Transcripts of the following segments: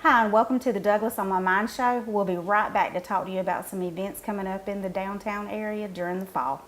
Hi, and welcome to the Douglas on My Mind show. We'll be right back to talk to you about some events coming up in the downtown area during the fall.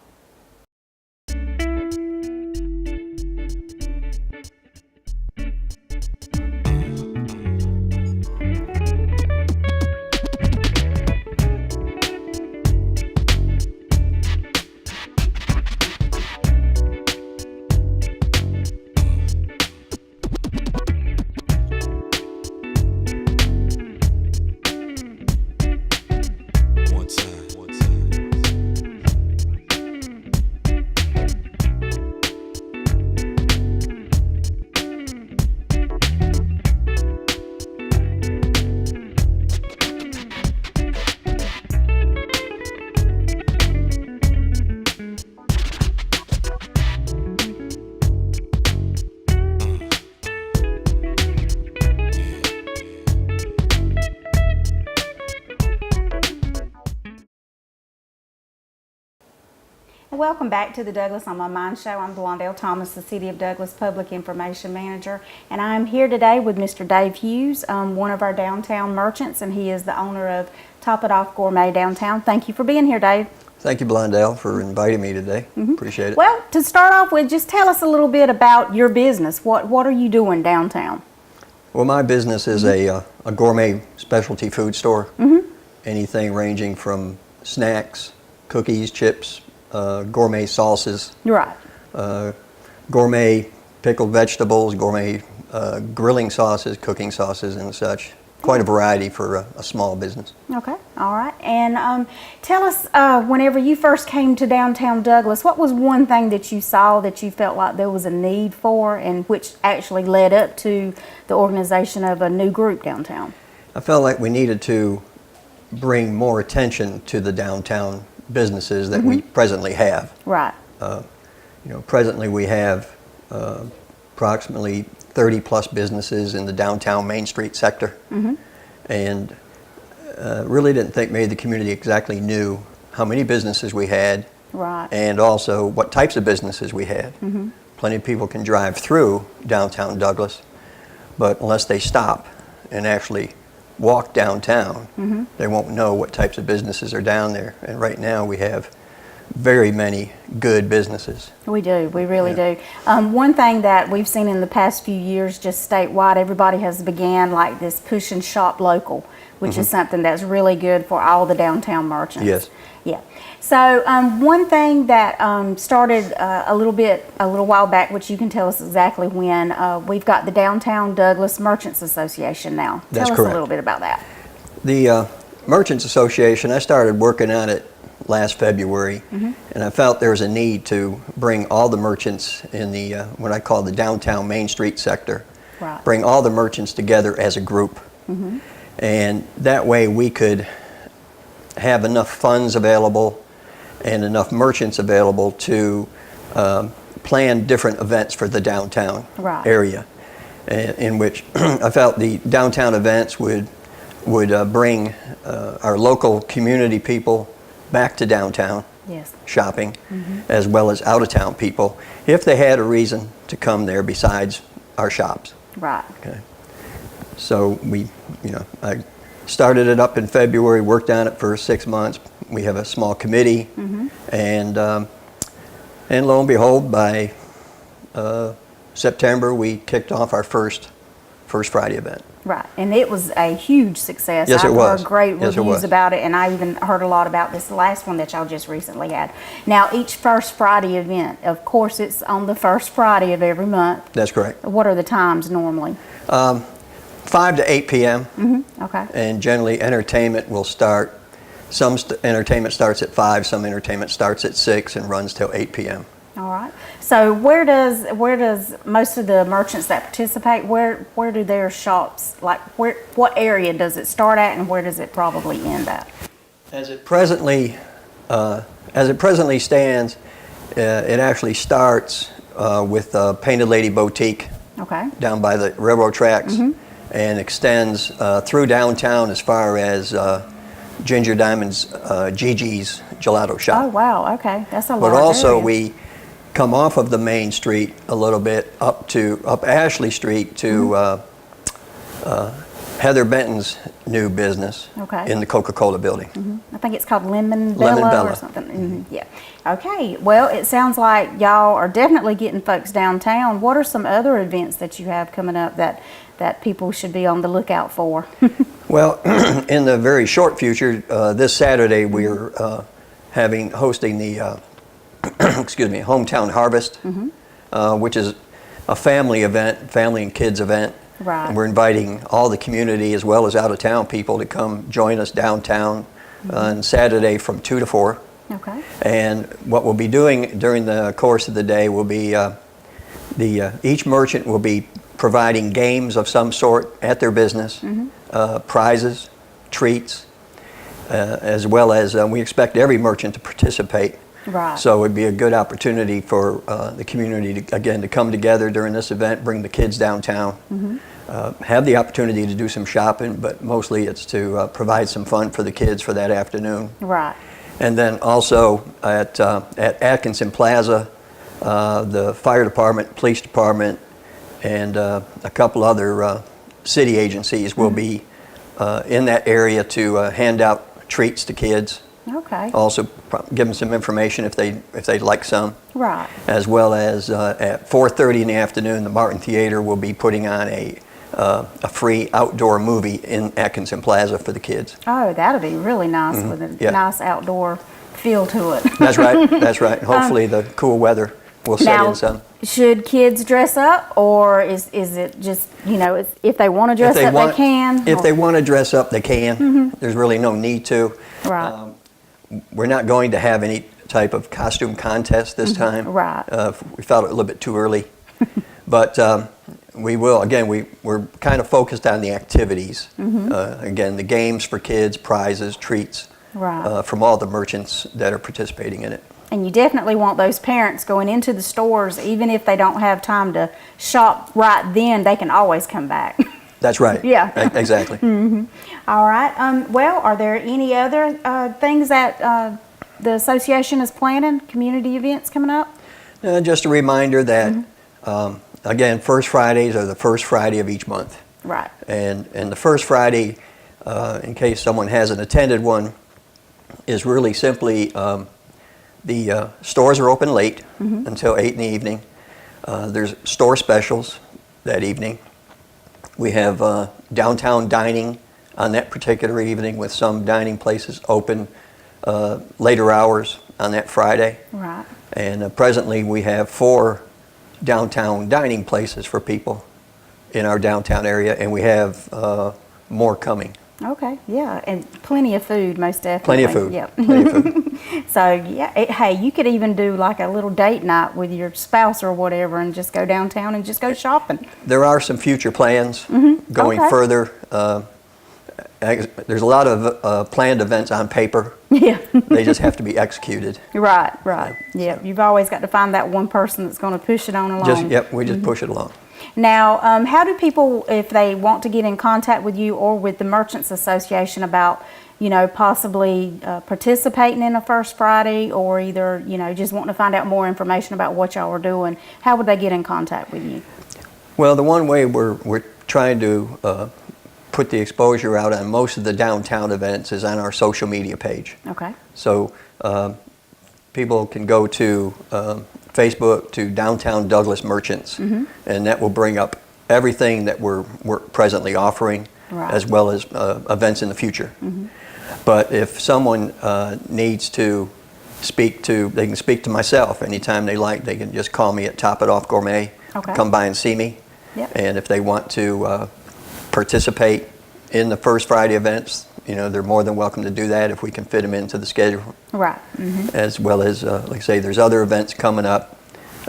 Welcome back to the Douglas on My Mind show. I'm Blondell Thomas, the City of Douglas Public Information Manager, and I'm here today with Mr. Dave Hughes, one of our downtown merchants, and he is the owner of Top It Off Gourmet Downtown. Thank you for being here, Dave. Thank you, Blondell, for inviting me today. Appreciate it. Well, to start off with, just tell us a little bit about your business. What are you doing downtown? Well, my business is a gourmet specialty food store. Anything ranging from snacks, cookies, chips, gourmet sauces, Right. gourmet pickled vegetables, gourmet grilling sauces, cooking sauces, and such. Quite a variety for a small business. Okay, all right. And tell us, whenever you first came to downtown Douglas, what was one thing that you saw that you felt like there was a need for, and which actually led up to the organization of a new group downtown? I felt like we needed to bring more attention to the downtown businesses that we presently have. Right. Presently we have approximately 30 plus businesses in the downtown Main Street sector. And really didn't think maybe the community exactly knew how many businesses we had. Right. And also what types of businesses we had. Plenty of people can drive through downtown Douglas, but unless they stop and actually walk downtown, they won't know what types of businesses are down there. And right now we have very many good businesses. We do, we really do. One thing that we've seen in the past few years, just statewide, everybody has began like this push and shop local, which is something that's really good for all the downtown merchants. Yes. Yeah. So one thing that started a little while back, which you can tell us exactly when, we've got the Downtown Douglas Merchants Association now. That's tell us correct. a little bit about that. The Merchants Association, I started working on it last February, and I felt there was a need to bring all the merchants in the what I call the downtown Main Street sector, Right. bring all the merchants together as a group, and that way we could have enough funds available and enough merchants available to plan different events for the downtown Right. area, in which I felt the downtown events would bring our local community people back to downtown Yes. shopping, as well as out-of-town people, if they had a reason to come there besides our shops. Right. Okay. So I started it up in February, worked on it for 6 months. We have a small committee, and lo and behold, by September, we kicked off our first Friday event. Right, and it was a huge success. Yes, it was. I've heard great Yes, it reviews was. about it, and I even heard a lot about this last one that y'all just recently had. Now, each First Friday event, of course, it's on the first Friday of every month. That's correct. What are the times normally? 5 to 8 p.m. Okay. And generally entertainment will start, some entertainment starts at 5, some entertainment starts at 6 and runs till 8 p.m. All right. So where does most of the merchants that participate, where do their shops, like what area does it start at, and where does it probably end at? As it presently stands, it actually starts with Painted Lady Boutique Okay. down by the railroad tracks, and extends through downtown as far as Ginger Diamond's Gigi's Gelato Shop. Oh wow. Okay, that's a lot. But also we come off of the main street a little bit up Ashley Street to Heather Benton's new business Okay. in the Coca-Cola building. I think it's called Lemon Lemon Bella or Bella. something. Yeah. Okay. Well, it sounds like y'all are definitely getting folks downtown. What are some other events that you have coming up that people should be on the lookout for? Well, in the very short future, this Saturday we're hosting the excuse me, Hometown Harvest, which is a family event, family and kids event. Right. And we're inviting all the community as well as out-of-town people to come join us downtown on Saturday from 2 to 4. Okay. And what we'll be doing during the course of the day will be each merchant will be providing games of some sort at their business, prizes, treats, as well as we expect every merchant to participate. Right. So it'd be a good opportunity for the community to come together during this event, bring the kids downtown, have the opportunity to do some shopping, but mostly it's to provide some fun for the kids for that afternoon. Right. And then also at Atkinson Plaza, the fire department, police department, and a couple other city agencies will be in that area to hand out treats to kids. Okay. Also give them some information if they'd like some. Right. As well as at 4:30 in the afternoon, the Martin Theater will be putting on a free outdoor movie in Atkinson Plaza for the kids. Oh, that'll be really nice with a Yeah. nice outdoor feel to it. That's right. That's right. Hopefully the cool weather will set Now, in some. should kids dress up, or is it just, if they want to dress up, they can? If or- they want to dress up, they can. There's really no need to. Right. We're not going to have any type of costume contest this time. Right. We felt it a little bit too early. But we will, again, we're kind of focused on the activities. Again, the games for kids, prizes, treats Right. from all the merchants that are participating in it. And you definitely want those parents going into the stores, even if they don't have time to shop right then, they can always come back. That's right. Yeah. Exactly. All right. Well, are there any other things that the association is planning, community events coming up? Just a reminder that, again, First Fridays are the first Friday of each month. Right. And the first Friday, in case someone hasn't attended one, is really simply the stores are open late until 8 in the evening. There's store specials that evening. We have downtown dining on that particular evening with some dining places open later hours on that Friday. Right. And presently we have 4 downtown dining places for people in our downtown area, and we have more coming. Okay. Yeah. And plenty of food, most definitely. Plenty of food. Yep. Plenty of food. So, yeah, hey, you could even do like a little date night with your spouse or whatever and just go downtown and just go shopping. There are some future plans going Okay. further. There's a lot of planned events on paper. Yeah. They just have to be executed. Right. Yeah. You've always got to find that one person that's going to push it on along. We just push it along. Now, how do people, if they want to get in contact with you or with the Merchants Association about, possibly participating in a First Friday, or either, just wanting to find out more information about what y'all are doing, how would they get in contact with you? Well, the one way we're trying to put the exposure out on most of the downtown events is on our social media page. Okay. So people can go to Facebook to Downtown Douglas Merchants, and that will bring up everything that we're presently offering, Right. as well as events in the future. But if someone needs to they can speak to myself anytime they like. They can just call me at Top It Off Gourmet, Okay. come by and see me. Yep. And if they want to participate in the First Friday events, they're more than welcome to do that if we can fit them into the schedule. Right. As well as, like I say, there's other events coming up.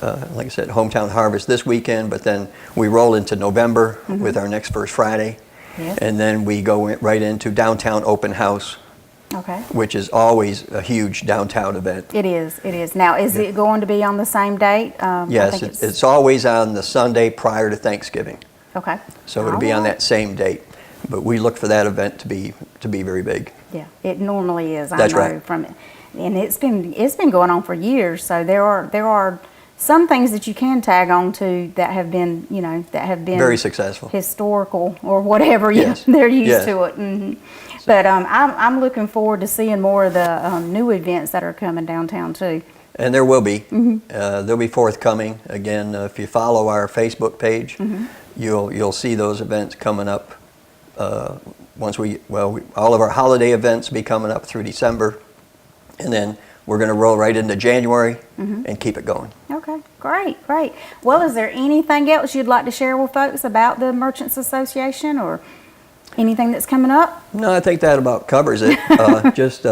Like I said, Hometown Harvest this weekend, but then we roll into November with our next First Friday. Yes. And then we go right into Downtown Open House, Okay. which is always a huge downtown event. It is. Now, is it going to be on the same date? I Yes, think it's always on the Sunday prior to Thanksgiving. Okay. So it'll be on that same date. But we look for that event to be very big. Yeah, it normally is. That's I know right. from it, and it's been going on for years. So there are some things that you can tag on to that have been, you know, that have been Very successful. historical or whatever. Yes. They're used Yes. to it. But I'm looking forward to seeing more of the new events that are coming downtown too. And there will be. They'll be forthcoming. Again, if you follow our Facebook page, you'll see those events coming up. All of our holiday events be coming up through December, and then we're going to roll right into January and keep it going. Okay, great, great. Well, is there anything else you'd like to share with folks about the Merchants Association or anything that's coming up? No, I think that about covers it. Just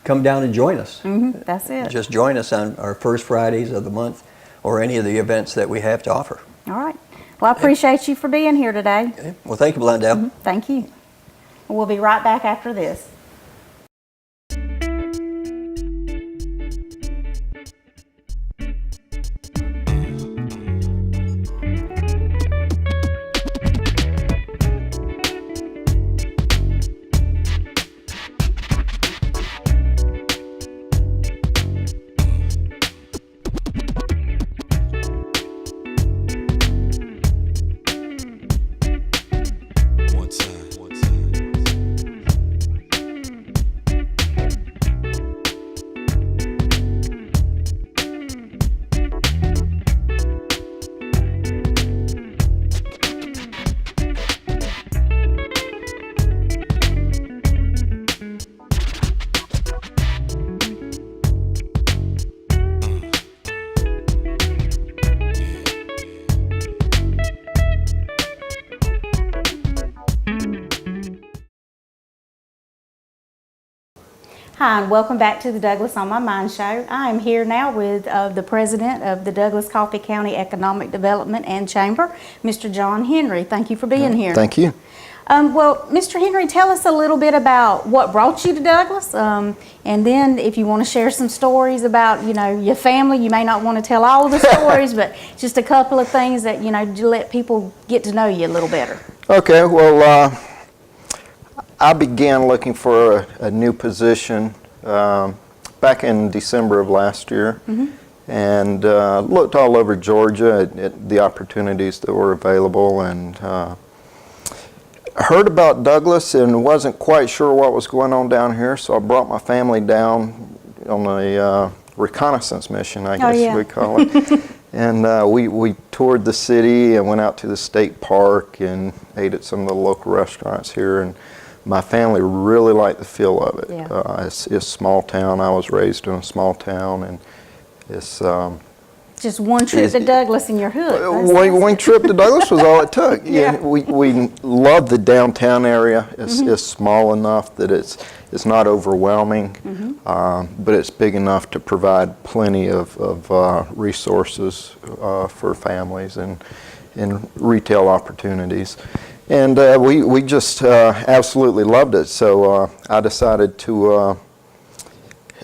come down and join us. That's it. Just join us on our first Fridays of the month or any of the events that we have to offer. All right. Well, I appreciate you for being here today. Okay. Well, thank you, Blondell. Thank you. We'll be right back after this. One time. Hi, and welcome back to the Douglas On My Mind show. I am here now with the president of the Douglas Coffee County Economic Development and Chamber, Mr. John Henry. Thank you for being here. Thank you. Well, Mr. Henry, tell us a little bit about what brought you to Douglas, and then if you want to share some stories about, you know, your family. You may not want to tell all of the stories, but just a couple of things that, you know, to let people get to know you a little better. Okay, well, I began looking for a new position back in December of last year, and looked all over Georgia at the opportunities that were available, and heard about Douglas and wasn't quite sure what was going on down here, so I brought my family down on a reconnaissance mission, I guess we call it. And we toured the city and went out to the state park and ate at some of the local restaurants here, and my family really liked the feel of it. Yeah. It's a small town. I was raised in a small town, and it's Just one trip to Douglas in your hood. one trip to Douglas was all it took. Yeah. We love the downtown area. It's small enough that it's not overwhelming, but it's big enough to provide plenty of resources for families and retail opportunities. And we just absolutely loved it. So I decided to,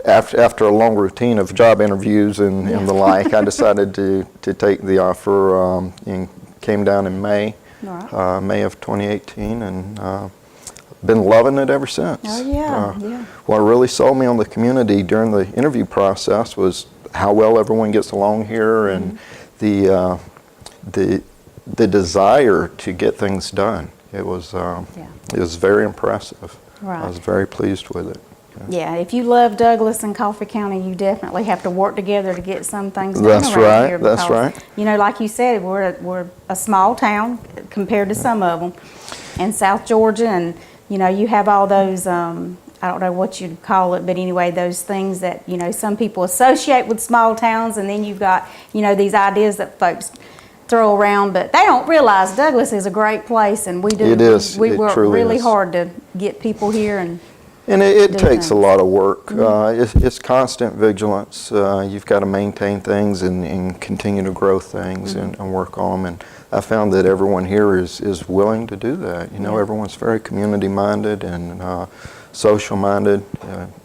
after a long routine of job interviews and the like, I decided to take the offer and came down in May, May of 2018, and been loving it ever since. Oh, yeah. What really sold me on the community during the interview process was how well everyone gets along here, and the desire to get things done. It was very impressive. Right. I was very pleased with it. Yeah, if you love Douglas and Coffee County, you definitely have to work together to get some things done That's around right, here. that's because, right. You know, like you said, we're a small town compared to some of them in South Georgia, and you know, you have all those. I don't know what you'd call it, but anyway, those things that, you know, some people associate with small towns, and then you've got, you know, these ideas that folks throw around, but they don't realize Douglas is a great place, and we do. It is. We It work truly really is. hard to get people here, and it do takes a things. lot of work. It's constant vigilance. You've got to maintain things and continue to grow things and work on them. And I found that everyone here is willing to do that. You know, everyone's very community minded and social minded.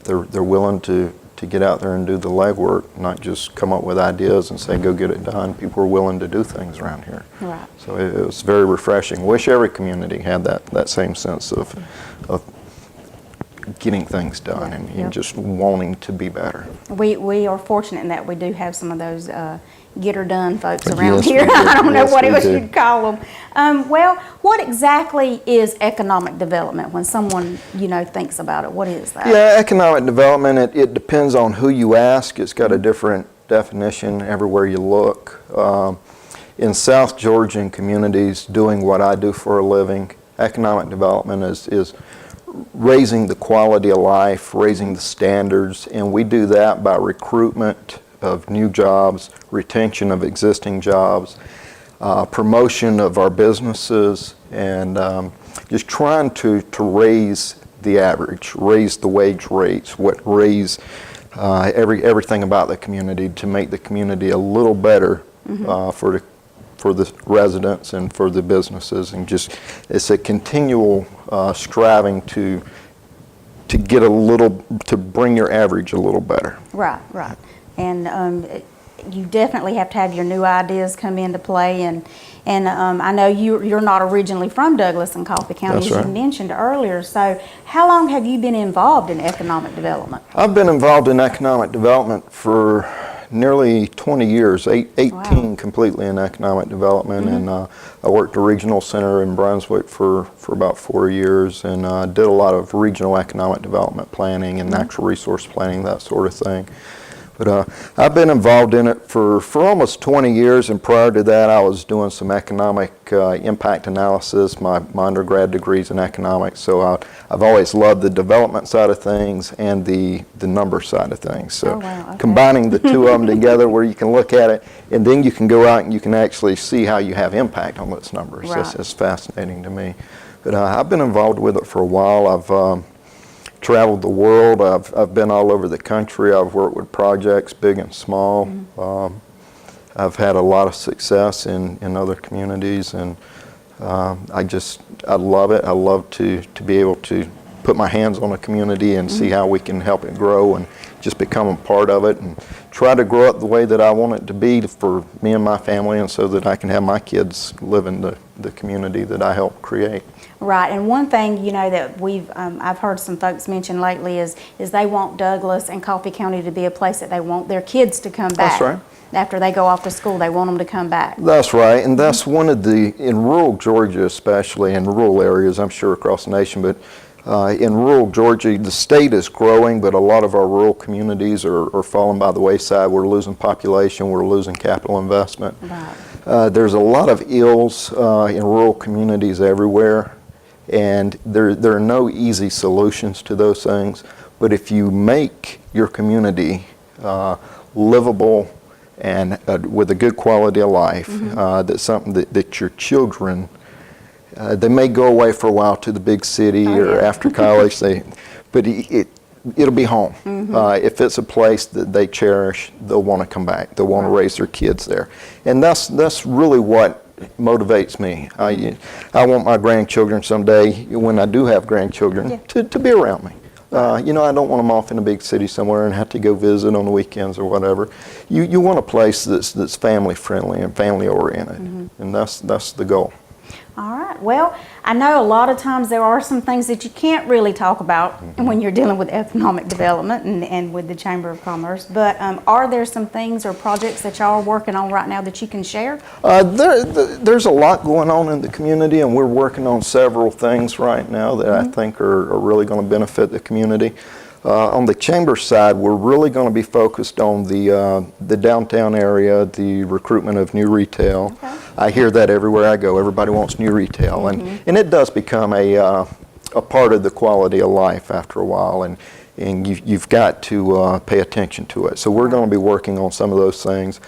They're willing to get out there and do the legwork, not just come up with ideas and say, go get it done. People are willing to do things around here. Right. So it was very refreshing. Wish every community had that same sense of getting things done and just wanting to be better. we are fortunate in that we do have some of those get her done folks around Yes, we here. do. I don't know Yes, what we else do. you'd call them. Well, what exactly is economic development when someone, thinks about it? What is that? Yeah, economic development, it depends on who you ask. It's got a different definition everywhere you look. In South Georgian communities, doing what I do for a living, economic development is raising the quality of life, raising the standards, and we do that by recruitment of new jobs, retention of existing jobs, promotion of our businesses, and just trying to raise the average, raise the wage rates, raise everything about the community to make the community a little better for the residents and for the businesses, and just it's a continual striving to get to bring your average a little better. Right. And you definitely have to have your new ideas come into play. And I know you're not originally from Douglas and Coffee County, That's as right. you mentioned earlier. So how long have you been involved in economic development? I've been involved in economic development for nearly 20 years, 18 Wow. completely in economic development, and I worked at a regional center in Brunswick for about 4 years, and did a lot of regional economic development planning and natural resource planning, that sort of thing. But I've been involved in it for almost 20 years, and prior to that I was doing some economic impact analysis. My undergrad degree's in economics, so I've always loved the development side of things and the number side of things. So Oh, wow, okay. combining the two of them together where you can look at it, and then you can go out and you can actually see how you have impact on those numbers. Right. It's fascinating to me. But I've been involved with it for a while. I've traveled the world. I've been all over the country. I've worked with projects, big and small. I've had a lot of success in other communities, and I love it. I love to be able to put my hands on a community and see how we can help it grow and just become a part of it and try to grow it the way that I want it to be for me and my family, and so that I can have my kids live in the community that I help create. Right, and one thing, that I've heard some folks mention lately is they want Douglas and Coffee County to be a place that they want their kids to come back. That's right. After they go off to school, they want them to come back. That's right, and that's one of in rural Georgia especially, in rural areas, I'm sure across the nation, but in rural Georgia, the state is growing, but a lot of our rural communities are falling by the wayside. We're losing population, we're losing capital investment. Right. There's a lot of ills in rural communities everywhere, and there are no easy solutions to those things. But if you make your community livable and with a good quality of life, that's something that your children, they may go away for a while to the big city or after college, but it'll be home. If it's a place that they cherish, they'll want to come back. They'll want to raise their kids there, and that's really what motivates me. I want my grandchildren someday, when I do have grandchildren, to be around me. I don't want them off in a big city somewhere and have to go visit on the weekends or whatever. You want a place that's family friendly and family oriented, and that's the goal. All right. Well, I know a lot of times there are some things that you can't really talk about when you're dealing with economic development and with the Chamber of Commerce, but are there some things or projects that y'all are working on right now that you can share? There's a lot going on in the community, and we're working on several things right now that I think are really going to benefit the community. On the Chamber side, we're really going to be focused on the downtown area, the recruitment of new retail. Okay. I hear that everywhere I go. Everybody wants new retail, and it does become a part of the quality of life after a while, and you've got to pay attention to it. So we're going to be working on some of those things.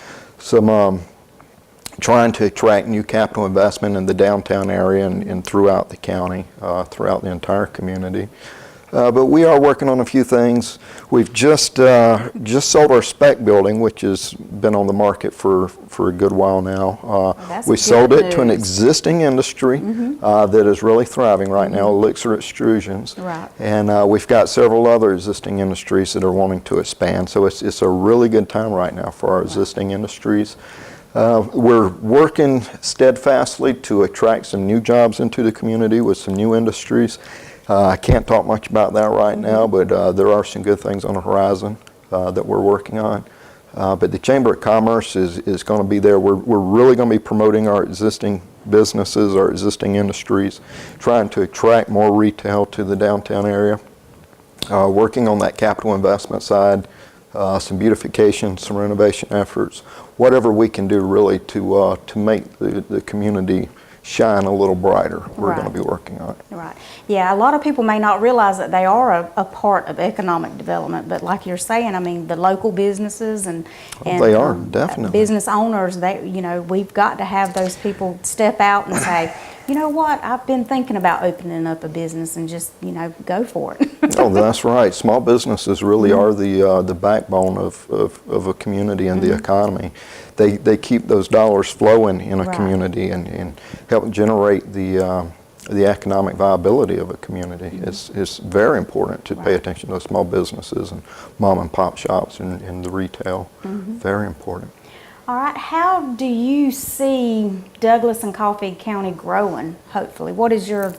Trying to attract new capital investment in the downtown area and throughout the county, throughout the entire community. But we are working on a few things. We've just sold our spec building, which has been on the market for a good while now. That's We good sold it to an news. existing industry that is really thriving right now, Elixir Extrusions. Right. And we've got several other existing industries that are wanting to expand. So it's a really good time right now for our existing industries. We're working steadfastly to attract some new jobs into the community with some new industries. I can't talk much about that right now, but there are some good things on the horizon that we're working on. But the Chamber of Commerce is going to be there. We're really going to be promoting our existing businesses, our existing industries, trying to attract more retail to the downtown area. Working on that capital investment side, some beautification, some renovation efforts, whatever we can do really to make the community shine a little brighter. We're going to be working on it. Right. Yeah, a lot of people may not realize that they are a part of economic development, but like you're saying, I mean, the local businesses and They are, definitely. business owners, we've got to have those people step out and say, you know what, I've been thinking about opening up a business, and just, go for it. Oh, that's right. Small businesses really are the backbone of a community and the economy. They keep those dollars flowing in a Right. community and help generate the economic viability of a community. It's very important to pay attention to small businesses and mom and pop shops and the retail. Very important. All right, how do you see Douglas and Coffee County growing, hopefully? What is your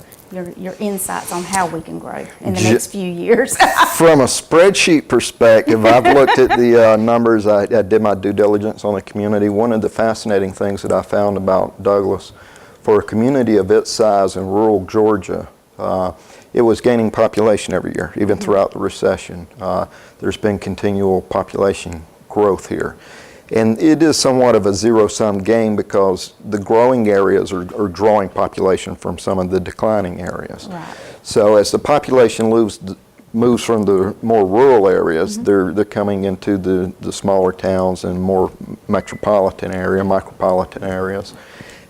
insights on how we can grow in the next few years? From a spreadsheet perspective, I've looked at the numbers. I did my due diligence on the community. One of the fascinating things that I found about Douglas, for a community of its size in rural Georgia, it was gaining population every year, even throughout the recession. There's been continual population growth here. And it is somewhat of a zero-sum game because the growing areas are drawing population from some of the declining areas. Right. So as the population moves from the more rural areas, they're coming into the smaller towns and more micropolitan areas.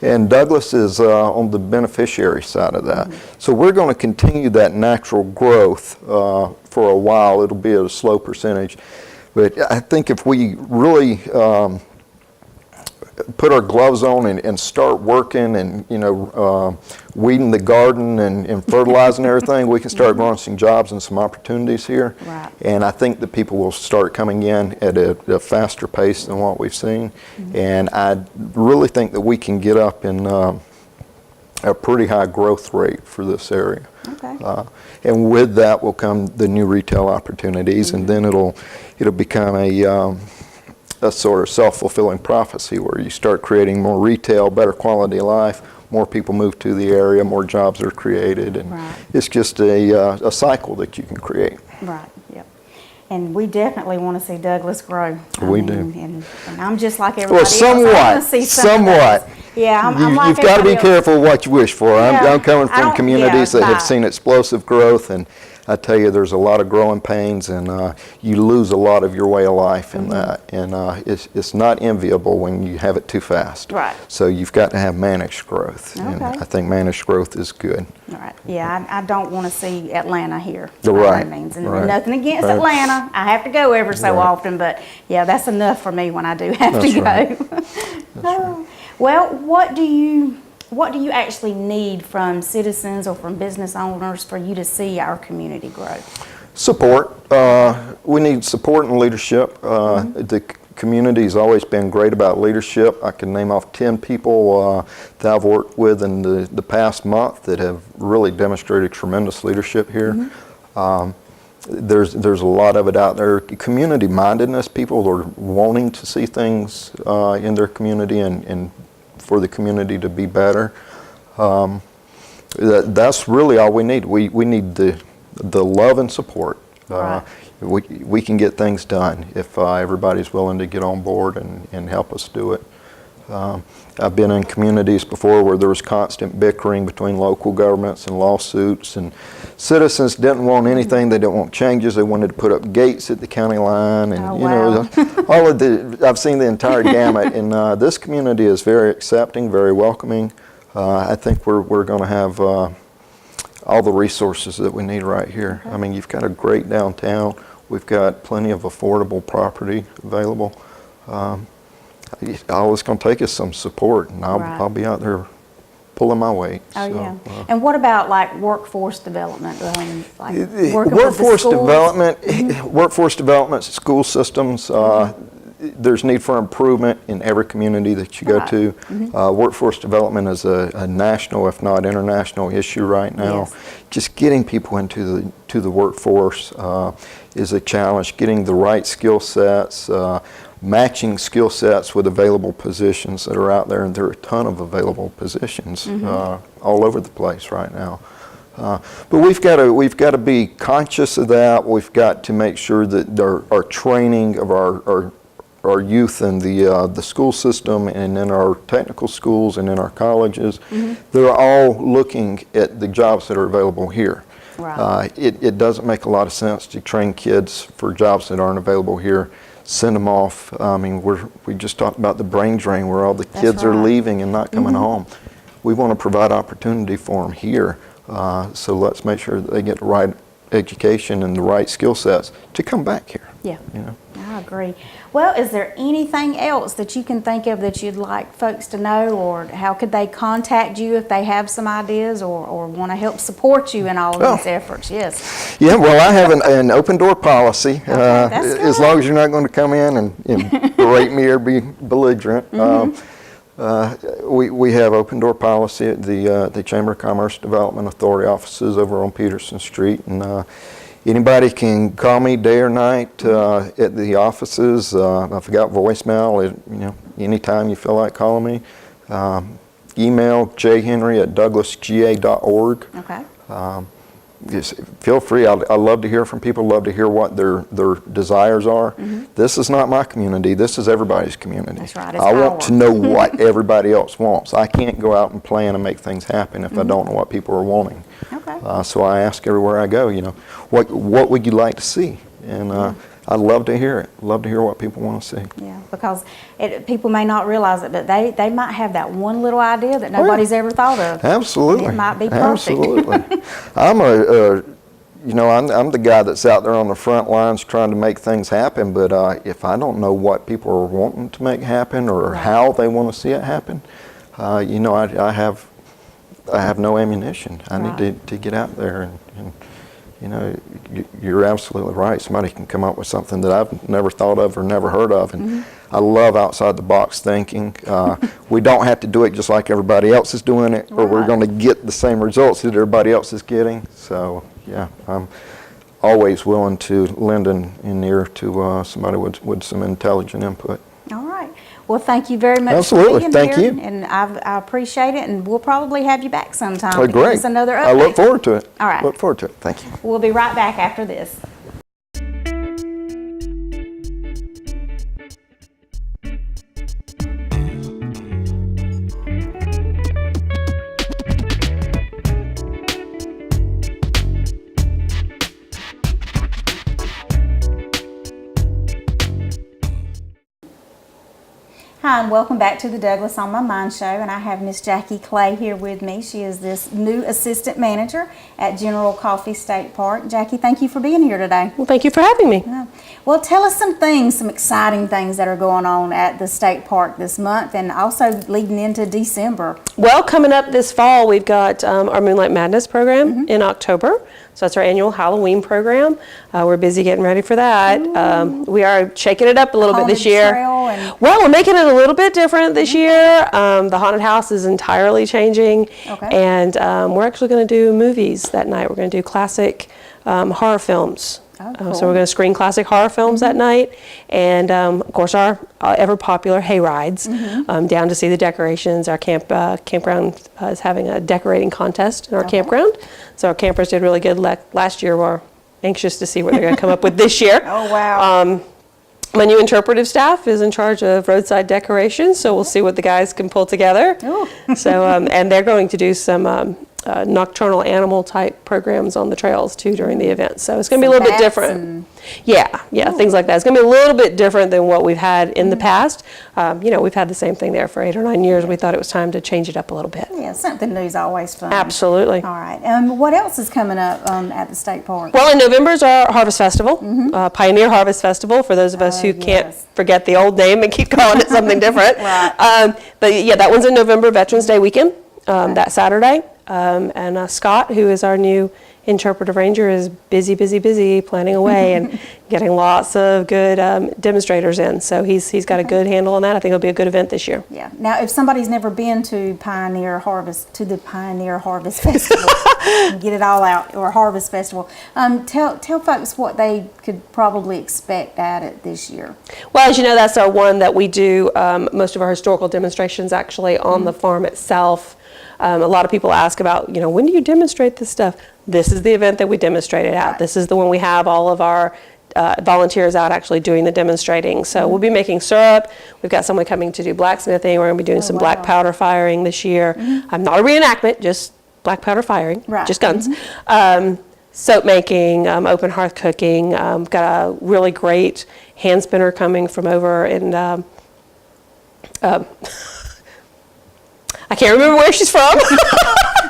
And Douglas is on the beneficiary side of that. So we're going to continue that natural growth for a while. It'll be at a slow percentage. But I think if we really put our gloves on and start working and, weeding the garden and fertilizing everything, we can start growing some jobs and some opportunities here. Right. And I think that people will start coming in at a faster pace than what we've seen. And I really think that we can get up in a pretty high growth rate for this area. Okay. And with that will come the new retail opportunities, and then it'll become a sort of self-fulfilling prophecy where you start creating more retail, better quality of life, more people move to the area, more jobs are created, and Right. it's just a cycle that you can create. Right, yep. And we definitely want to see Douglas grow. We do. And I'm just like everybody else. I Somewhat. want to see some of those. Yeah, I'm like You've got to be everybody else. careful what you wish for. Yeah, I'm coming I from don't- communities yeah, that have right. seen explosive growth, and I tell you, there's a lot of growing pains, and you lose a lot of your way of life in that. And it's not enviable when you have it too fast. Right. So you've got to have managed growth, and Okay. I think managed growth is good. All right. Yeah, I don't want to see Atlanta here. Right, By no means. And right, nothing against right. Atlanta. I have to go every so Right. often, but yeah, that's enough for me when I do have That's to right. go. Well, what do you actually need from citizens or from business owners for you to see our community grow? Support. We need support and leadership. The community's always been great about leadership. I can name off 10 people that I've worked with in the past month that have really demonstrated tremendous leadership here. There's a lot of it out there. Community mindedness, people are wanting to see things in their community and for the community to be better. That's really all we need. We need the love and support. Right. We can get things done if everybody's willing to get on board and help us do it. I've been in communities before where there was constant bickering between local governments and lawsuits, and citizens didn't want anything. They didn't want changes. They wanted to put up gates at the county line, and Oh, wow. all of the. I've seen the entire gamut, and this community is very accepting, very welcoming. I think we're going to have all the resources that we need right here. I mean, you've got a great downtown. We've got plenty of affordable property available. All it's going to take is some support, and Right. I'll be out there pulling my weight. Oh, So, yeah. And what about like workforce development? Like working with the workforce schools? development, workforce development, school systems. There's need for improvement in every community that you go Right. to. Workforce development is a national, if not international, issue right now. Yes. Just getting people into the workforce is a challenge. Getting the right skill sets. matching skill sets with available positions that are out there, and there are a ton of available positions all over the place right now. But we've got to be conscious of that. We've got to make sure that our training of our youth in the school system and in our technical schools and in our colleges, they're all looking at the jobs that are available here. Right. It doesn't make a lot of sense to train kids for jobs that aren't available here. Send them off. I mean, we just talked about the brain drain where all the kids are right. leaving and not coming home. We want to provide opportunity for them here. So let's make sure that they get the right education and the right skill sets to come back here. Yeah, You know? I agree. Well, is there anything else that you can think of that you'd like folks to know, or how could they contact you if they have some ideas or want to help support you in all of these efforts? Yes. Yeah, well, I have an open door policy. that's As good. long as you're not going to come in and berate me or be belligerent. We have open door policy at the Chamber of Commerce Development Authority offices over on Peterson Street, and anybody can call me day or night at the offices. I've got voicemail. Anytime you feel like calling me. Email jhenry@douglasga.org. Okay. Just feel free. I love to hear from people. Love to hear what their desires are. This is not my community. This is everybody's community. That's right. It's I want to ours. know what everybody else wants. I can't go out and plan and make things happen if I don't know what people are wanting. Okay. So I ask everywhere I go, what would you like to see? And I'd love to hear it. Love to hear what people want to see. Yeah, because people may not realize it, but they might have that one little idea that nobody's ever thought of. Absolutely. It might be perfect. Absolutely. I'm I'm the guy that's out there on the front lines trying to make things happen, but if I don't know what people are wanting to make happen or Right. how they want to see it happen, I have no ammunition. I Right. need to get out there and you're absolutely right. Somebody can come up with something that I've never thought of or never heard of, and I love outside the box thinking. We don't have to do it just like everybody else is doing it, or we're Right. going to get the same results that everybody else is getting. So yeah, I'm always willing to lend an ear to somebody with some intelligent input. All right. Well, thank you very much Absolutely. for being Thank here. you. And I appreciate it, and we'll probably have you back sometime Oh, to give great. us another update. I look forward to it. All right. Look forward to it. Thank you. We'll be right back after this. Hi, and welcome back to the Douglas on My Mind show, and I have Miss Jackie Clay here with me. She is this new assistant manager at General Coffee State Park. Jackie, thank you for being here today. Well, thank you for having me. Well, tell us some exciting things that are going on at the state park this month, and also leading into December. Well, coming up this fall, we've got our Moonlight Madness program in October. So that's our annual Halloween program. We're busy getting ready for that. We are shaking it up a little bit this Haunted year. trail and- Well, we're making it a little bit different this year. The haunted house is entirely changing. Okay. And we're actually going to do movies that night. We're going to do classic horror films. Oh, So cool. we're going to screen classic horror films that night, and of course our ever popular hay rides down to see the decorations. Our campground is having a decorating contest in our campground, so our campers did really good last year. We're anxious to see what they're going to come up with this year. Oh, wow. My new interpretive staff is in charge of roadside decorations, so we'll see what the guys can pull together. Ooh. So, and they're going to do some nocturnal animal type programs on the trails too during the event. So it's going to be a little bit Bats different. and- Yeah, things like that. It's going to be a little bit different than what we've had in the past. We've had the same thing there for 8 or 9 years. We thought it was time to change it up a little bit. Yeah, something new's always fun. Absolutely. All right. What else is coming up at the state park? Well, in November is our Harvest Festival, Pioneer Harvest Festival, for those of us who can't yes. forget the old name and keep calling it something different. Right. But yeah, that one's in November, Veterans Day weekend, that Saturday. And Scott, who is our new interpretive ranger, is busy planning away and getting lots of good demonstrators in. So he's got a good handle on that. I think it'll be a good event this year. Yeah. Now, if somebody's never been to the Pioneer Harvest Festival, and get it all out, or Harvest Festival. Tell folks what they could probably expect at it this year. Well, as you know, that's our one that we do most of our historical demonstrations actually on the farm itself. A lot of people ask about, when do you demonstrate this stuff? This is the event that we demonstrate it at. Right. This is the one we have all of our volunteers out actually doing the demonstrating. So we'll be making syrup. We've got someone coming to do blacksmithing. We're going to be doing some black wow. powder firing this year. Not a reenactment, just black powder firing, Right. just guns. Soap making, open hearth cooking. Got a really great hand spinner coming from over in, I can't remember where she's from.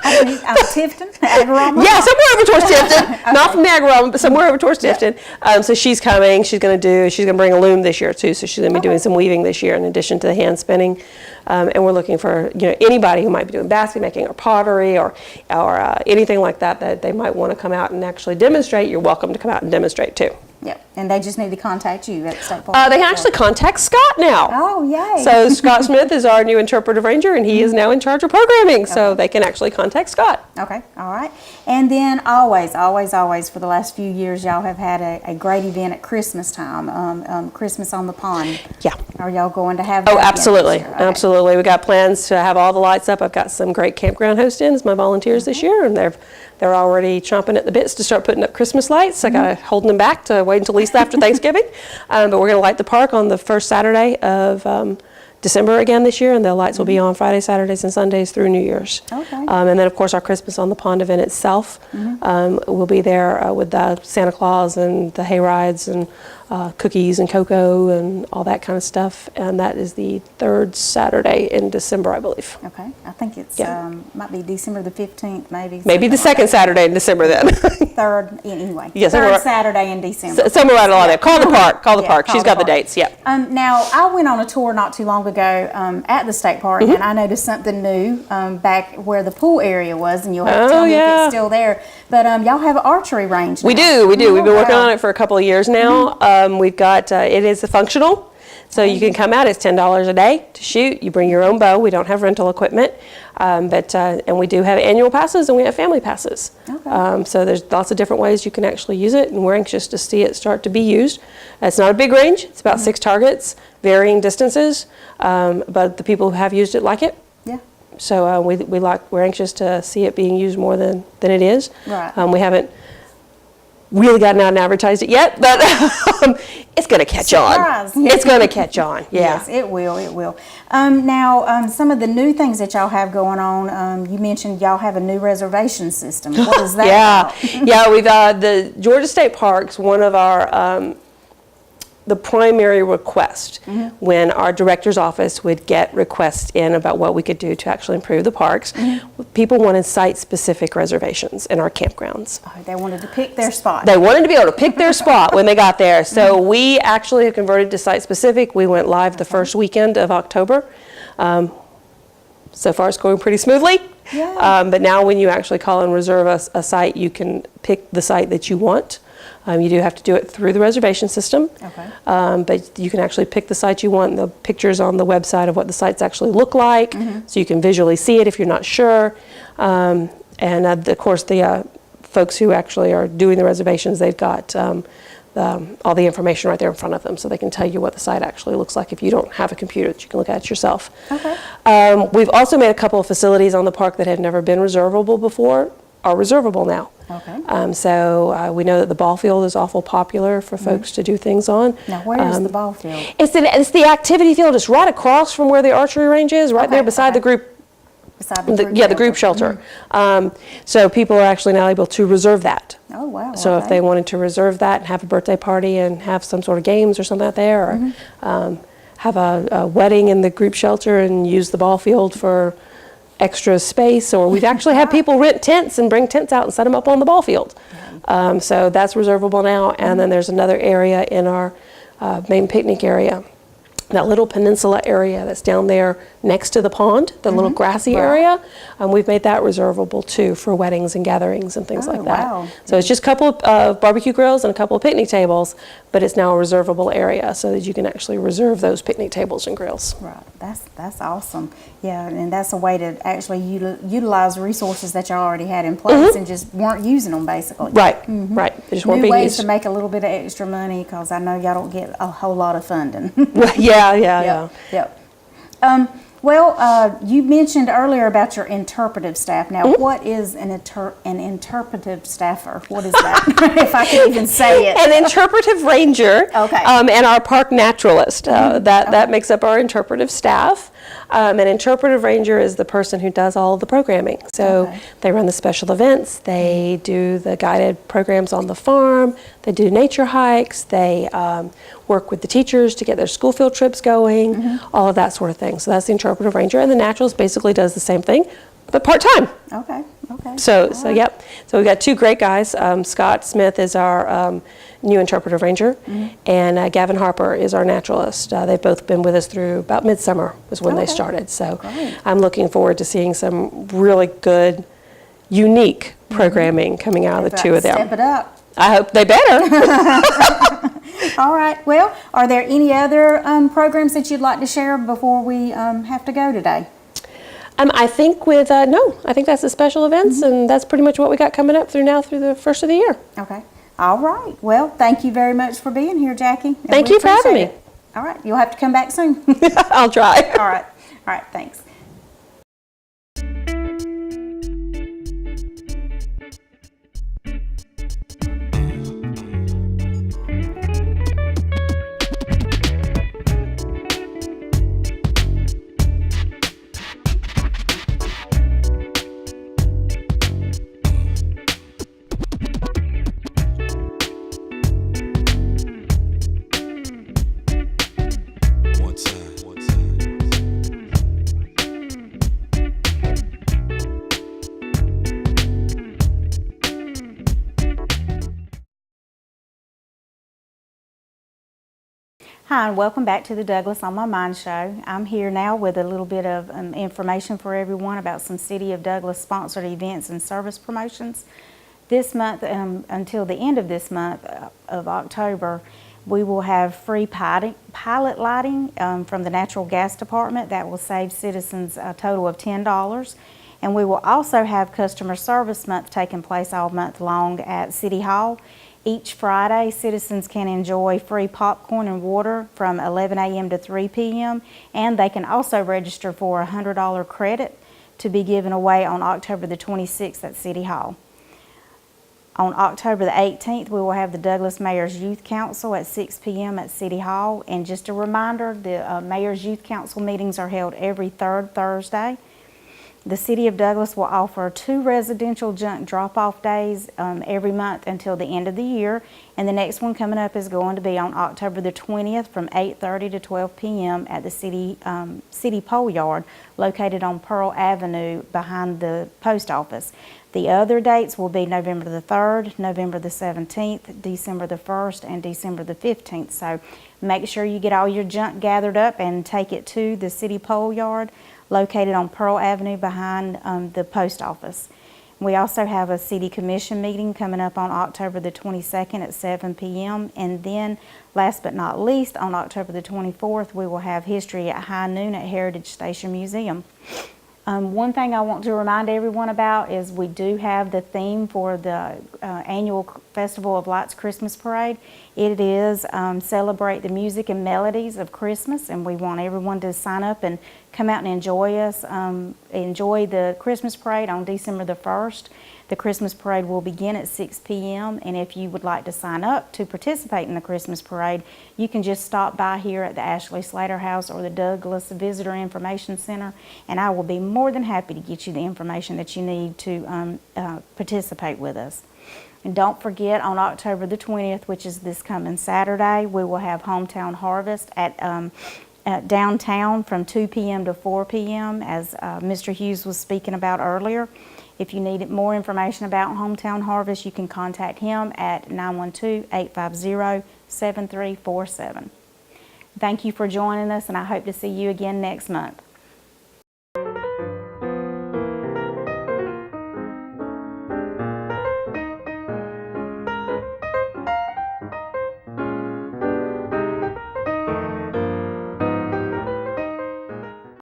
Tifton, Agawam? Yeah, somewhere over towards Tifton. Not from Niagara, but somewhere over towards Tifton. So she's coming. She's going to bring a loom this year too. So she's going to be doing some weaving this year in addition to the hand spinning. And we're looking for anybody who might be doing basket making or pottery or anything like that they might want to come out and actually demonstrate. You're welcome to come out and demonstrate too. Yep, and they just need to contact you at the State Park. They can actually contact Scott now. Oh, yay. So Scott Smith is our new interpretive ranger, and he is now in charge of programming. So they can actually contact Scott. Okay, all right. And then always, for the last few years, y'all have had a great event at Christmas time, Christmas on the Pond. Yeah. Are y'all going to have that Oh, again absolutely, this year? Okay. absolutely. We got plans to have all the lights up. I've got some great campground host-ins, my volunteers this year, and they're already chomping at the bits to start putting up Christmas lights. I got holding them back to wait until at least after Thanksgiving. But we're going to light the park on the first Saturday of December again this year, and the lights will be on Fridays, Saturdays, and Sundays through New Year's. Okay. And then, of course, our Christmas on the Pond event itself will be there with the Santa Claus and the hay rides and cookies and cocoa and all that kind of stuff. And that is the third Saturday in December, I believe. Okay, I think it's, Yeah. might be December the 15th, maybe. Maybe the second Saturday in December then. Third, anyway. Yes, Third somewhere- Saturday in December. Somewhere right along there. Call the park. Call the Yeah, park. call She's the got the park. dates. Yeah. Now, I went on a tour not too long ago at the state park, Mm-hmm. and I noticed something new back where the pool area was, and you'll have to Oh, tell me if yeah. it's still there. But y'all have an archery range now. We do. We've been Oh, working wow. on it for a couple of years now. We've got, it is functional. So you can come out, it's $10 a day to shoot. You bring your own bow. We don't have rental equipment. And we do have annual passes and we have family passes. Okay. So there's lots of different ways you can actually use it, and we're anxious to see it start to be used. It's not a big range. It's about 6 targets, varying distances. But the people who have used it like it. Yeah. So we're anxious to see it being used more than it is. Right. We haven't really gotten out and advertised it yet, but it's going to catch Surprise. on. It's going to catch on. Yeah. Yes, it will. It will. Now, some of the new things that y'all have going on. You mentioned y'all have a new reservation system. What is that Yeah, about? yeah. We've the Georgia State Parks. One of our the primary request when our director's office would get requests in about what we could do to actually improve the parks. People wanted site-specific reservations in our campgrounds. Oh, they wanted to pick their spot. They wanted to be able to pick their spot when they got there. So we actually have converted to site-specific. We went live the first weekend of October. So far, it's going pretty smoothly. Yeah. But now when you actually call and reserve a site, you can pick the site that you want. You do have to do it through the reservation system. Okay. But you can actually pick the site you want. The pictures on the website of what the sites actually look like, so you can visually see it if you're not sure. And of course, the folks who actually are doing the reservations, they've got all the information right there in front of them, so they can tell you what the site actually looks like if you don't have a computer that you can look at it yourself. Okay. We've also made a couple of facilities on the park that have never been reservable before are reservable now. Okay. So we know that the ball field is awful popular for folks to do things on. Now, where is the ball field? It's the activity field. It's right across from where the archery range is, right there beside the group. Beside the group The group shelter. So people are actually now able to reserve that. Oh, wow. So if okay. they wanted to reserve that and have a birthday party and have some sort of games or something out there, or have a wedding in the group shelter and use the ball field for extra space, or we've actually had people rent tents and bring tents out and set them up on the ball field. So that's reservable now. And then there's another area in our main picnic area, that little peninsula area that's down there next to the pond, the little grassy area. We've made that reservable too for weddings and gatherings and things Oh, like that. wow. So it's just a couple of barbecue grills and a couple of picnic tables, but it's now a reservable area so that you can actually reserve those picnic tables and grills. Right, that's awesome. Yeah, and that's a way to actually utilize resources that you already had in place and just weren't using them, basically. Right, right. They just weren't New being ways used. to make a little bit of extra money, because I know y'all don't get a whole lot of funding. Yeah. Yep. Well, you mentioned earlier about your interpretive staff. Now, what is an interpretive staffer? What is that? If I can even say it. An interpretive ranger, Okay. And our park naturalist. That makes up our interpretive staff. An interpretive ranger is the person who does all of the programming. So Okay. they run the special events, they do the guided programs on the farm, they do nature hikes, they work with the teachers to get their school field trips going, all of that sort of thing. So that's the interpretive ranger, and the naturalist basically does the same thing, but part-time. Okay. So yep. So we've got two great guys. Scott Smith is our new interpretive ranger, and Gavin Harper is our naturalist. They've both been with us through about midsummer was when they Okay. started. So Great. I'm looking forward to seeing some really good, unique programming coming out of the two of them. Step it up. I hope they better. All right. Well, are there any other programs that you'd like to share before we have to go today? I think I think that's the special events, and that's pretty much what we got coming up through the first of the year. Okay. All right. Well, thank you very much for being here, Jackie. and Thank we you for having appreciate me. it. All right. You'll have to come back soon. I'll try. All right. All right. Thanks. One time. Hi, and welcome back to the Douglas On My Mind show. I'm here now with a little bit of information for everyone about some City of Douglas sponsored events and service promotions. This month, until the end of this month of October, we will have free pilot lighting from the Natural Gas Department that will save citizens a total of $10. And we will also have Customer Service Month taking place all month long at City Hall. Each Friday, citizens can enjoy free popcorn and water from 11 a.m. to 3 p.m. and they can also register for a $100 credit to be given away on October the 26th at City Hall. On October the 18th, we will have the Douglas Mayor's Youth Council at 6 p.m. at City Hall. And just a reminder, the Mayor's Youth Council meetings are held every third Thursday. The City of Douglas will offer 2 residential junk drop-off days every month until the end of the year. And the next one coming up is going to be on October the 20th from 8:30 to 12 p.m. at the City Pole Yard located on Pearl Avenue behind the post office. The other dates will be November the 3rd, November the 17th, December the 1st, and December the 15th. So make sure you get all your junk gathered up and take it to the City Pole Yard located on Pearl Avenue behind the post office. We also have a City Commission meeting coming up on October the 22nd at 7 p.m. And then, last but not least, on October the 24th, we will have History at High Noon at Heritage Station Museum. One thing I want to remind everyone about is we do have the theme for the annual Festival of Lights Christmas Parade. It is Celebrate the Music and Melodies of Christmas, and we want everyone to sign up and come out and enjoy the Christmas Parade on December the 1st. The Christmas Parade will begin at 6 p.m. and if you would like to sign up to participate in the Christmas Parade, you can just stop by here at the Ashley Slater House or the Douglas Visitor Information Center, and I will be more than happy to get you the information that you need to participate with us. And don't forget, on October the 20th, which is this coming Saturday, we will have Hometown Harvest at downtown from 2 p.m. to 4 p.m. as Mr. Hughes was speaking about earlier. If you need more information about Hometown Harvest, you can contact him at 912-850-7347. Thank you for joining us, and I hope to see you again next month.